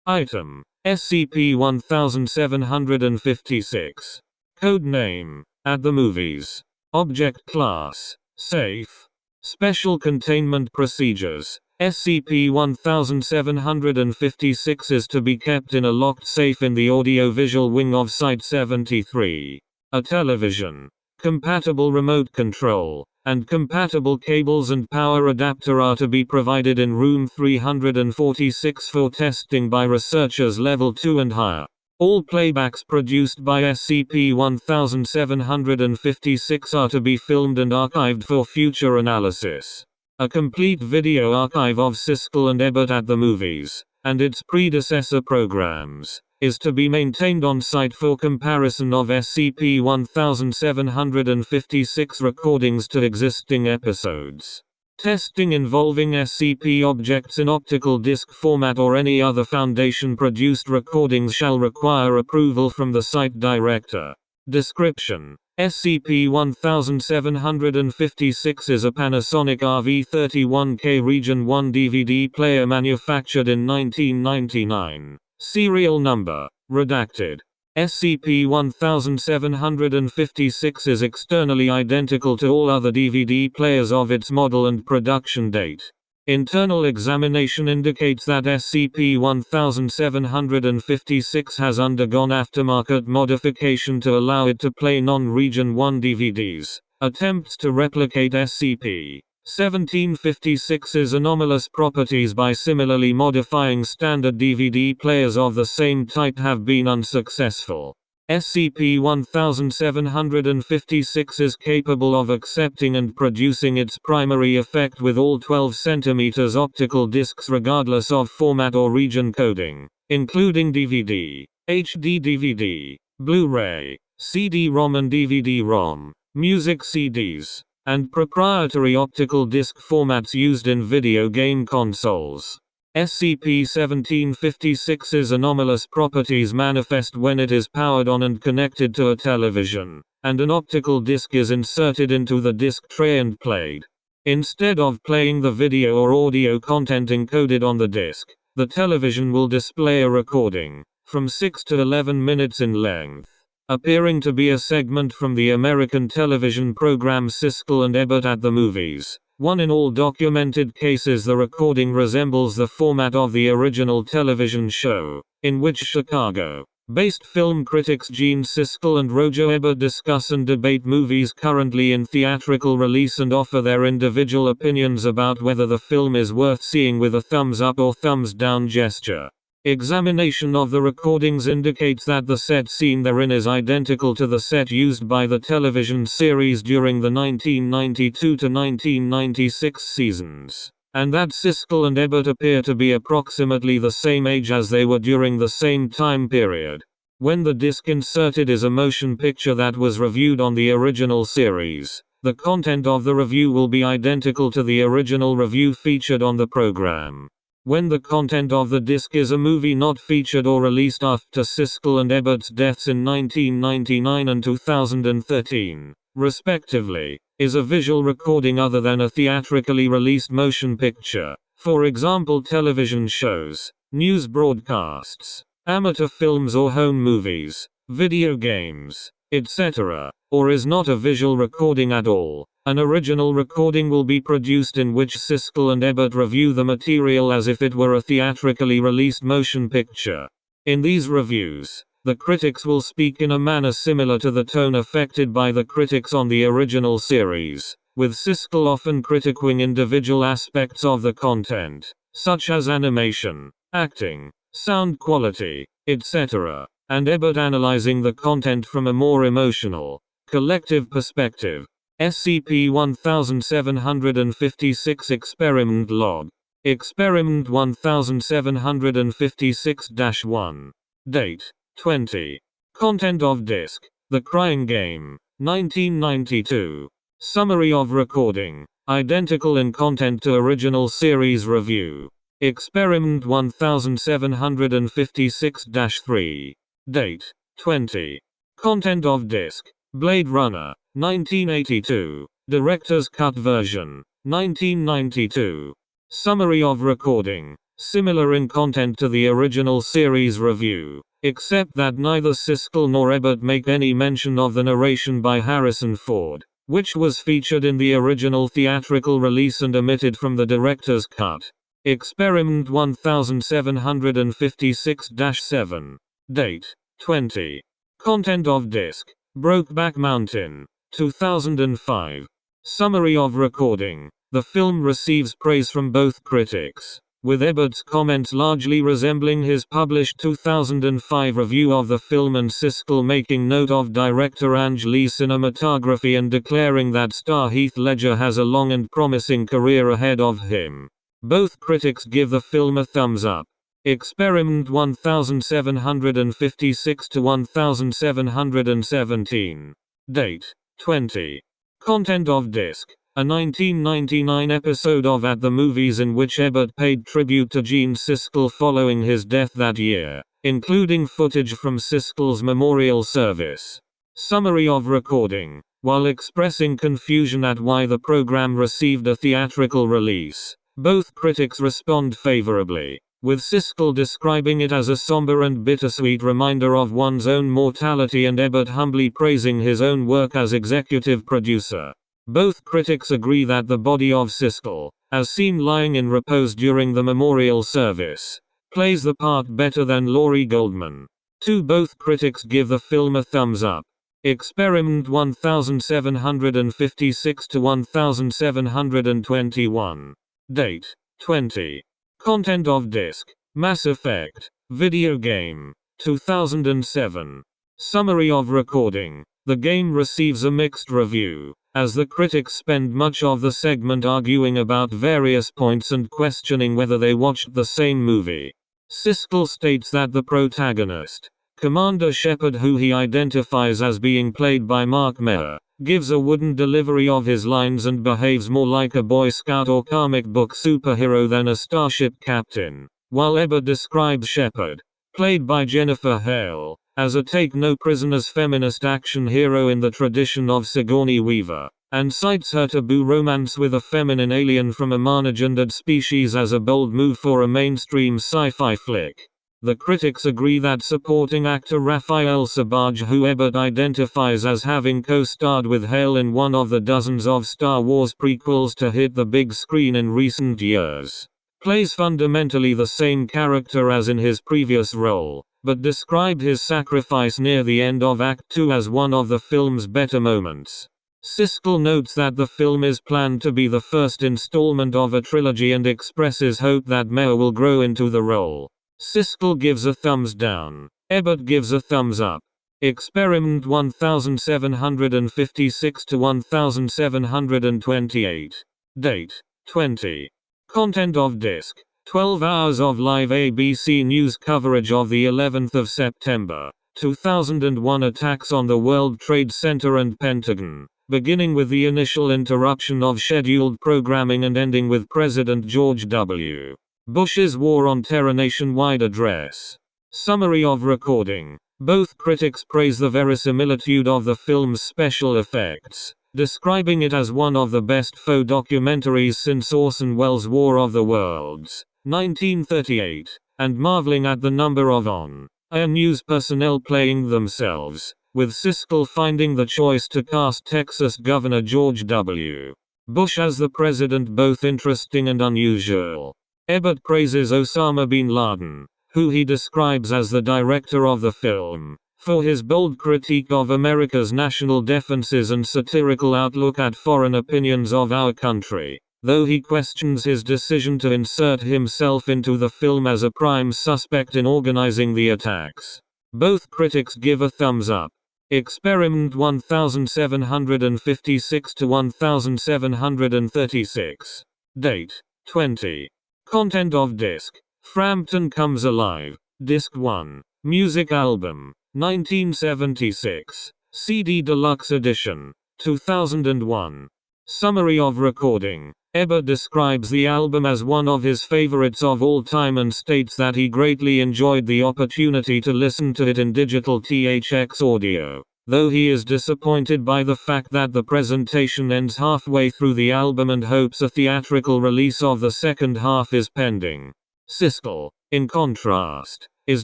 Item: SCP-1756. Code name: At the Movies. Object Class: Safe. Special Containment Procedures: SCP-1756 is to be kept in a locked safe in the audiovisual wing of Site-73. A television, compatible remote control, and compatible cables and power adapter are to be provided in Room 346 for testing by researchers Level 2 and higher. All playbacks produced by SCP-1756 are to be filmed and archived for future analysis. A complete video archive of Siskel and Ebert at the Movies, and its predecessor programs, is to be maintained on site for comparison of SCP-1756 recordings to existing episodes. Testing involving SCP objects in optical disc format or any other Foundation-produced recordings shall require approval from the site director. Description: SCP-1756 is a Panasonic RV31K Region 1 DVD player manufactured in 1999. Serial number: redacted. SCP-1756 is externally identical to all other DVD players of its model and production date. Internal examination indicates that SCP-1756 has undergone aftermarket modification to allow it to play non-Region 1 DVDs. Attempts to replicate SCP-1756's anomalous properties by similarly modifying standard DVD players of the same type have been unsuccessful. SCP-1756 is capable of accepting and producing its primary effect with all 12 cm optical discs regardless of format or region coding, including DVD, HD DVD, Blu-ray, CD-ROM and DVD-ROM, music CDs, and proprietary optical disc formats used in video game consoles. SCP-1756's anomalous properties manifest when it is powered on and connected to a television, and an optical disc is inserted into the disc tray and played. Instead of playing the video or audio content encoded on the disc, the television will display a recording, from 6 to 11 minutes in length, appearing to be a segment from the American television program Siskel and Ebert at the Movies. In all documented cases the recording resembles the format of the original television show, in which Chicago-based film critics Gene Siskel and Roger Ebert discuss and debate movies currently in theatrical release and offer their individual opinions about whether the film is worth seeing with a thumbs up or thumbs down gesture. Examination of the recordings indicates that the set scene therein is identical to the set used by the television series during the 1992 to 1996 seasons, and that Siskel and Ebert appear to be approximately the same age as they were during the same time period. When the disc inserted is a motion picture that was reviewed on the original series, the content of the review will be identical to the original review featured on the program. When the content of the disc is a movie not featured or released after Siskel and Ebert's deaths in 1999 and 2013, respectively, is a visual recording other than a theatrically released motion picture, for example television shows, news broadcasts, amateur films or home movies, video games, etc., or is not a visual recording at all. An original recording will be produced in which Siskel and Ebert review the material as if it were a theatrically released motion picture. In these reviews, the critics will speak in a manner similar to the tone affected by the critics on the original series, with Siskel often critiquing individual aspects of the content, such as animation, acting, sound quality, etc., and Ebert analyzing the content from a more emotional, collective perspective. SCP-1756 Experiment Log. Experiment 1756-1. Date: 20. Content of Disc: The Crying Game, 1992. Summary of recording: identical in content to original series review. Experiment 1756-3. Date: 20. Content of Disc: Blade Runner, 1982. Director's Cut version, 1992. Summary of recording: similar in content to the original series review, except that neither Siskel nor Ebert make any mention of the narration by Harrison Ford, which was featured in the original theatrical release and omitted from the director's cut. Experiment 1756-7. Date: 20. Content of disc: Brokeback Mountain, 2005. Summary of recording: the film receives praise from both critics, with Ebert's comments largely resembling his published 2005 review of the film and Siskel making note of director Ang Lee's cinematography and declaring that star Heath Ledger has a long and promising career ahead of him. Both critics give the film a thumbs up. Experiment 1756-1717. Date: 20. Content of disc: a 1999 episode of At the Movies in which Ebert paid tribute to Gene Siskel following his death that year, including footage from Siskel's memorial service. Summary of recording: while expressing confusion at why the program received a theatrical release, both critics respond favorably, with Siskel describing it as a somber and bittersweet reminder of one's own mortality and Ebert humbly praising his own work as executive producer. Both critics agree that the body of Siskel, as seen lying in repose during the memorial service, plays the part better than Laurie Goldman. Both critics give the film a thumbs up. Experiment 1756-1721. Date: 20. Content of disc: Mass Effect, video game, 2007. Summary of recording: the game receives a mixed review, as the critics spend much of the segment arguing about various points and questioning whether they watched the same movie. Siskel states that the protagonist, Commander Shepard, who he identifies as being played by Mark Mayer, gives a wooden delivery of his lines and behaves more like a Boy Scout or comic book superhero than a starship captain, while Ebert describes Shepard, played by Jennifer Hale, as a take-no-prisoners feminist action hero in the tradition of Sigourney Weaver, and cites her taboo romance with a feminine alien from a monogendered species as a bold move for a mainstream sci-fi flick. The critics agree that supporting actor Raphael Sbarge, who Ebert identifies as having co-starred with Hale in one of the dozens of Star Wars prequels to hit the big screen in recent years, plays fundamentally the same character as in his previous role, but described his sacrifice near the end of Act 2 as one of the film's better moments. Siskel notes that the film is planned to be the first installment of a trilogy and expresses hope that Mayer will grow into the role. Siskel gives a thumbs down. Ebert gives a thumbs up. Experiment 1756-1728. Date: 20. Content of disc: 12 hours of live ABC News coverage of the 11th of September, 2001 attacks on the World Trade Center and Pentagon, beginning with the initial interruption of scheduled programming and ending with President George W. Bush's War on Terror nationwide address. Summary of recording: both critics praise the verisimilitude of the film's special effects, describing it as one of the best faux documentaries since Orson Welles' War of the Worlds, 1938, and marveling at the number of on-air news personnel playing themselves, with Siskel finding the choice to cast Texas Governor George W. Bush as the president both interesting and unusual. Ebert praises Osama bin Laden, who he describes as the director of the film, for his bold critique of America's national defenses and satirical outlook at foreign opinions of our country, though he questions his decision to insert himself into the film as a prime suspect in organizing the attacks. Both critics give a thumbs up. Experiment 1756-1736. Date: 20. Content of disc: Frampton Comes Alive, Disc 1, Music Album, 1976, CD Deluxe Edition, 2001. Summary of recording: Ebert describes the album as one of his favorites of all time and states that he greatly enjoyed the opportunity to listen to it in digital THX audio, though he is disappointed by the fact that the presentation ends halfway through the album and hopes a theatrical release of the second half is pending. Siskel, in contrast, is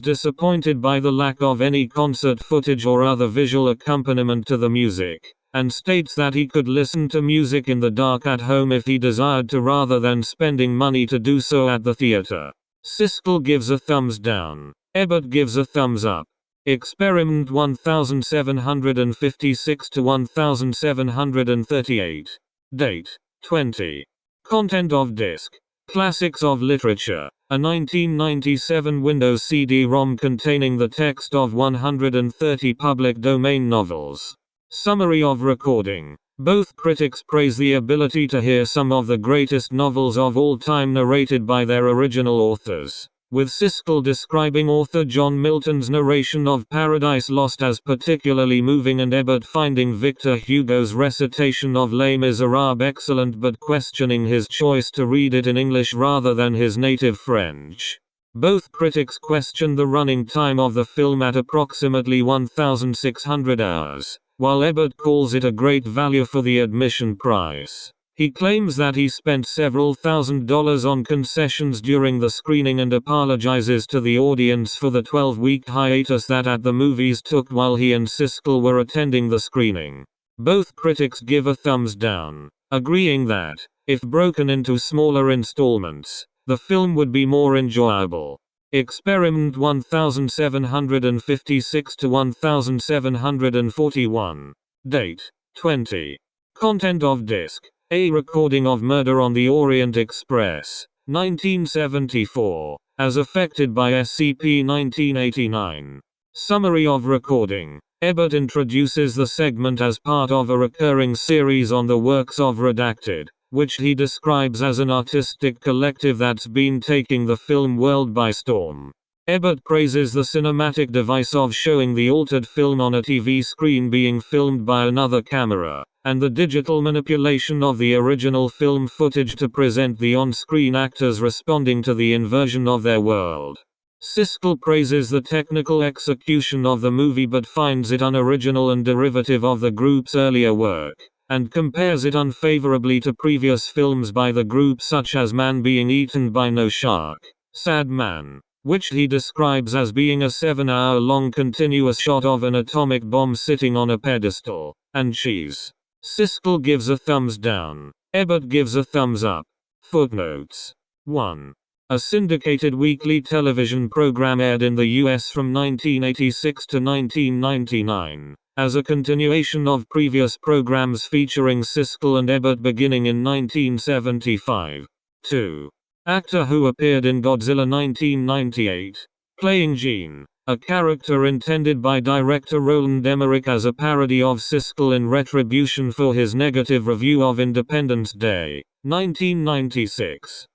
disappointed by the lack of any concert footage or other visual accompaniment to the music, and states that he could listen to music in the dark at home if he desired to rather than spending money to do so at the theater. Siskel gives a thumbs down. Ebert gives a thumbs up. Experiment 1756 to 1738. Date: 20. Content of disc: Classics of Literature, a 1997 Windows CD-ROM containing the text of 130 public domain novels. Summary of recording: both critics praise the ability to hear some of the greatest novels of all time narrated by their original authors, with Siskel describing author John Milton's narration of Paradise Lost as particularly moving and Ebert finding Victor Hugo's recitation of Les Miserables excellent but questioning his choice to read it in English rather than his native French. Both critics question the running time of the film at approximately 1,600 hours, while Ebert calls it a great value for the admission price. He claims that he spent several $1,000s on concessions during the screening and apologizes to the audience for the 12-week hiatus that at the movies took while he and Siskel were attending the screening. Both critics give a thumbs down, agreeing that, if broken into smaller installments, the film would be more enjoyable. Experiment 1756 to 1741. Date: 20. Content of disc: A recording of Murder on the Orient Express, 1974, as affected by SCP-1759. Summary of recording: Ebert introduces the segment as part of a recurring series on the works of Redacted, which he describes as an artistic collective that's been taking the film world by storm. Ebert praises the cinematic device of showing the altered film on a TV screen being filmed by another camera, and the digital manipulation of the original film footage to present the on-screen actors responding to the inversion of their world. Siskel praises the technical execution of the movie but finds it unoriginal and derivative of the group's earlier work, and compares it unfavorably to previous films by the group such as Man Being Eaten by No Shark, Sad Man, which he describes as being a 7-hour-long continuous shot of an atomic bomb sitting on a pedestal, and Cheese. Siskel gives a thumbs down. Ebert gives a thumbs up. Footnotes: 1. A syndicated weekly television program aired in the U.S. from 1986 to 1999. As a continuation of previous programs featuring Siskel and Ebert beginning in 1975. 2. Actor who appeared in Godzilla 1998, playing Gene, a character intended by director Roland Emmerich as a parody of Siskel in retribution for his negative review of Independence Day, 1996.